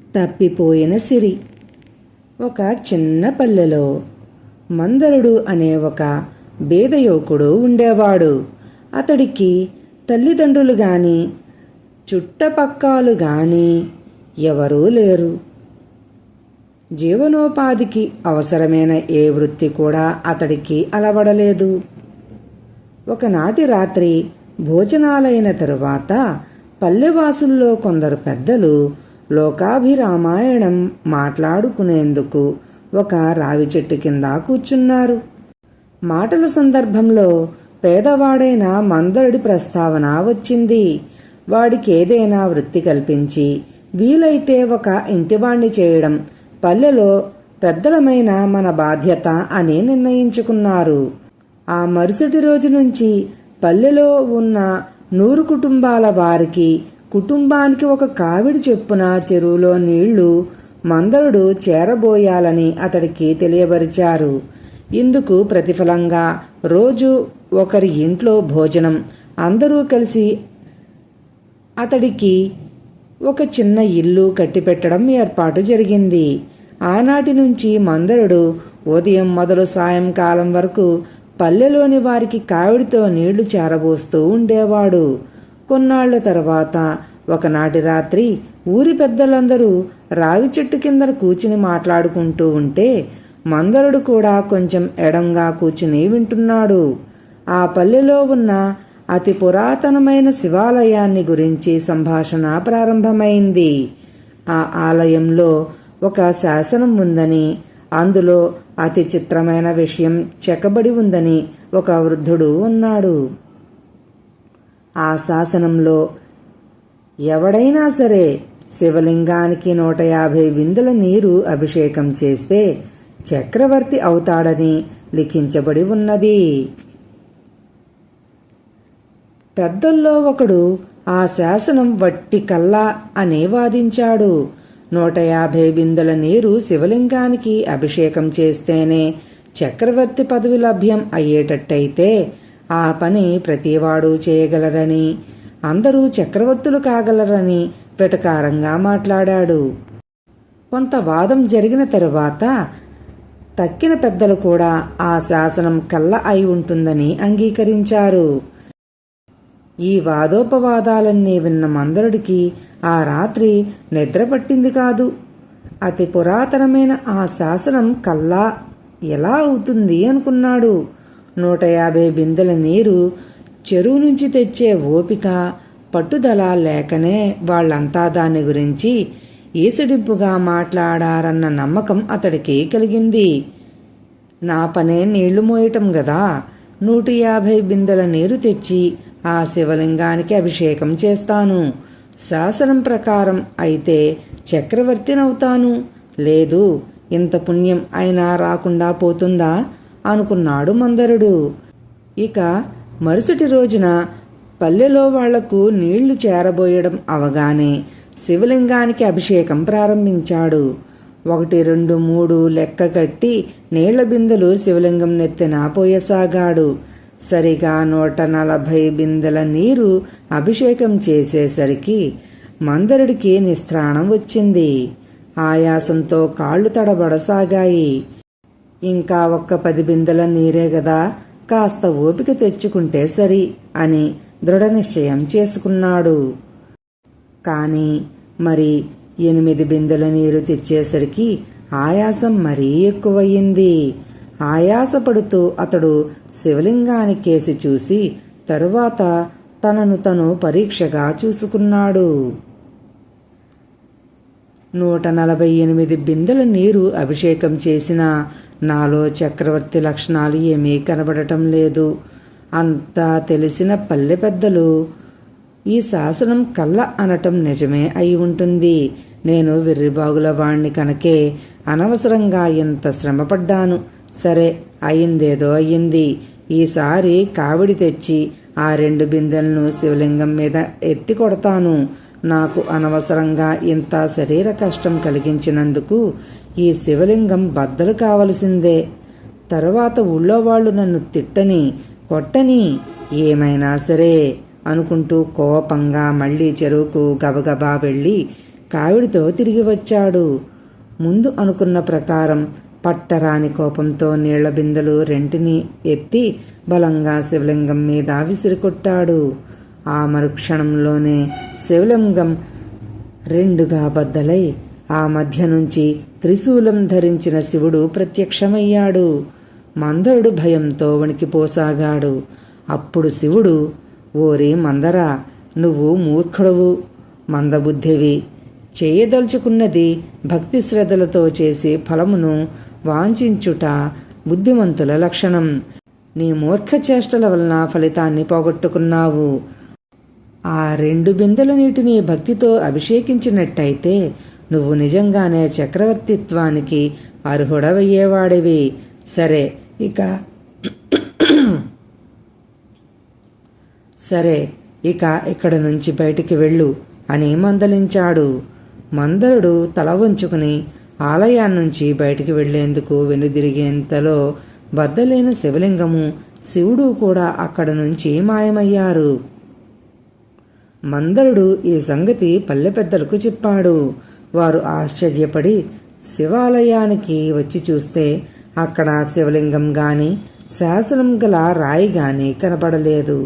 తప్పిపోయిన సిరి. ఒక చిన్న పల్లెలో మందరుడు అనే ఒక బీద యువకుడు ఉండేవాడు. అతడికి తల్లిదండ్రులు గాని చుట్టపక్కలు గాని ఎవరూ లేరు. జీవనోపాధికి అవసరమైన ఏ వృత్తి కూడా అతడికి అలవడలేదు. ఒకనాటి రాత్రి భోజనాలైన తరువాత పల్లెవాసుల్లో కొందరు పెద్దలు లోకాభిరామాయణం మాట్లాడుకునేందుకు ఒక రావి చెట్టు కింద కూర్చున్నారు. మాటల సందర్భంలో పేదవాడైన మందరుడి ప్రస్తావన వచ్చింది. వాడికేదైనా వృత్తి కల్పించి వీలైతే ఒక ఇంటివాణ్ణి చేయడం పల్లెలో పెద్దలమైన మన బాధ్యత అని నిర్ణయించుకున్నారు. ఆ మరుసటి రోజు నుంచి పల్లెలో ఉన్న 100 కుటుంబాల వారికి కుటుంబానికి ఒక కావిడి చొప్పున చెరువులో నీళ్లు మందరుడు చేరబోయాలని అతడికి తెలియబరిచారు. ఇందుకు ప్రతిఫలంగా రోజు ఒకరి ఇంట్లో భోజనం, అందరూ కలిసి అతడికి ఒక చిన్న ఇల్లు కట్టిపెట్టడం ఏర్పాటు జరిగింది. ఆనాటి నుంచి మందరుడు ఉదయం మొదలు సాయంకాలం వరకు పల్లెలోని వారికి కావిడితో నీళ్లు చేరబోస్తూ ఉండేవాడు. కొన్నాళ్ల తర్వాత ఒకనాటి రాత్రి ఊరి పెద్దలందరూ రావి చెట్టు కింద కూర్చుని మాట్లాడుకుంటూ ఉంటే మందరుడు కూడా కొంచెం ఎడంగా కూర్చుని వింటున్నాడు. ఆ పల్లెలో ఉన్న అతి పురాతనమైన శివాలయాన్ని గురించి సంభాషణ ప్రారంభమైంది. ఆ ఆలయంలో ఒక శాసనం ఉందని, అందులో అతి చిత్రమైన విషయం చెక్కబడి ఉందని ఒక వృద్ధుడు ఉన్నాడు. ఆ శాసనంలో ఎవడైనా సరే శివలింగానికి 150 బిందెల నీరు అభిషేకం చేస్తే చక్రవర్తి అవుతాడని లిఖించబడి ఉన్నది. పెద్దల్లో ఒకడు ఆ శాసనం వట్టి కల్లా అని వాదించాడు. 150 బిందెల నీరు శివలింగానికి అభిషేకం చేస్తేనే చక్రవర్తి పదవి లభ్యం అయ్యేటట్టయితే ఆ పని ప్రతివాడు చేయగలరని, అందరూ చక్రవర్తులు కాగలరని వెటకారంగా మాట్లాడాడు. కొంత వాదం జరిగిన తరువాత తక్కిన పెద్దలు కూడా ఆ శాసనం కల్ల అయి ఉంటుందని అంగీకరించారు. ఈ వాదోపవాదాలన్నీ విన్న మందరుడికి ఆ రాత్రి నిద్ర పట్టింది కాదు. అతి పురాతనమైన ఆ శాసనం కల్లా ఎలా అవుతుంది అనుకున్నాడు. 150 బిందెల నీరు చెరువు నుంచి తెచ్చే ఓపిక, పట్టుదల లేకనే వాళ్లంతా దాని గురించి ఈసడింపుగా మాట్లాడారన్న నమ్మకం అతడికి కలిగింది. నా పనే నీళ్లు మోయటం గదా, 150 బిందెల నీరు తెచ్చి ఆ శివలింగానికి అభిషేకం చేస్తాను. శాసనం ప్రకారం అయితే చక్రవర్తినవుతాను. లేదు, ఇంత పుణ్యం అయినా రాకుండా పోతుందా అనుకున్నాడు మందరుడు. ఇక మరుసటి రోజున పల్లెలో వాళ్లకు నీళ్లు చేరబోయడం అవగానే శివలింగానికి అభిషేకం ప్రారంభించాడు. 1, 2, 3 లెక్క కట్టి నీళ్ల బిందెలు శివలింగం నెత్తిన పోయసాగాడు. సరిగా 140 బిందెల నీరు అభిషేకం చేసేసరికి మందరుడికి నిస్త్రాణం వచ్చింది. ఆయాసంతో కాళ్లు తడబడసాగాయి. ఇంకా ఒక్క 10 బిందెల నీరే గదా, కాస్త ఓపిక తెచ్చుకుంటే సరి అని దృఢ నిశ్చయం చేసుకున్నాడు. కాని మరి 8 బిందెల నీరు తెచ్చేసరికి ఆయాసం మరీ ఎక్కువయ్యింది. ఆయాసపడుతూ అతడు శివలింగానికేసి చూసి తరువాత తనను తను పరీక్షగా చూసుకున్నాడు. 148 బిందెల నీరు అభిషేకం చేసినా నాలో చక్రవర్తి లక్షణాలు ఏమీ కనబడటం లేదు. అంతా తెలిసిన పల్లె పెద్దలు ఈ శాసనం కళ్ళ అనటం నిజమే అయి ఉంటుంది. నేను వెర్రిబాగుల వాణ్ణి కనుకే అనవసరంగా ఎంత శ్రమపడ్డాను. సరే, అయిందేదో అయ్యింది. ఈసారి కావిడి తెచ్చి ఆ 2 బిందెలను శివలింగం మీద ఎత్తి కొడతాను. నాకు అనవసరంగా ఇంత శరీర కష్టం కలిగించినందుకు ఈ శివలింగం బద్దలు కావలసిందే. తరువాత ఊళ్ళో వాళ్ళు నన్ను తిట్టని కొట్టని ఏమైనా సరే అనుకుంటూ కోపంగా మళ్లీ చెరువుకు గబగబా వెళ్లి కావిడితో తిరిగి వచ్చాడు. ముందు అనుకున్న ప్రకారం పట్టరాని కోపంతో నీళ్ల బిందెలు రెంటిని ఎత్తి బలంగా శివలింగం మీద విసిరికొట్టాడు. ఆ మరుక్షణంలోనే శివలింగం రెండుగా బద్దలై ఆ మధ్య నుంచి త్రిశూలం ధరించిన శివుడు ప్రత్యక్షమయ్యాడు. మందరుడు భయంతో వణికిపోసాగాడు. అప్పుడు శివుడు, ఓరి మందరా, నువ్వు మూర్ఖుడవు, మందబుద్ధివి. చేయదలుచుకున్నది భక్తి శ్రద్ధలతో చేసి ఫలమును వాంఛించుట బుద్ధిమంతుల లక్షణం. నీ మూర్ఖ చేష్టల వలన ఫలితాన్ని పోగొట్టుకున్నావు. ఆ 2 బిందెల నీటిని భక్తితో అభిషేకించినట్టయితే నువ్వు నిజంగానే చక్రవర్తిత్వానికి అర్హుడవయ్యేవాడివి. సరే ఇక ఇక్కడి నుంచి బయటికి వెళ్ళు అని మందలించాడు. మందరుడు తల వంచుకుని ఆలయాన్నించి బయటికి వెళ్లేందుకు వెనుదిరిగేంతలో బద్దలైన శివలింగము శివుడు కూడా అక్కడి నుంచి మాయమయ్యారు. మందరుడు ఈ సంగతి పల్లె పెద్దలకు చెప్పాడు. వారు ఆశ్చర్యపడి శివాలయానికి వచ్చి చూస్తే అక్కడ శివలింగం గాని శాసనం గల రాయి గాని కనపడలేదు.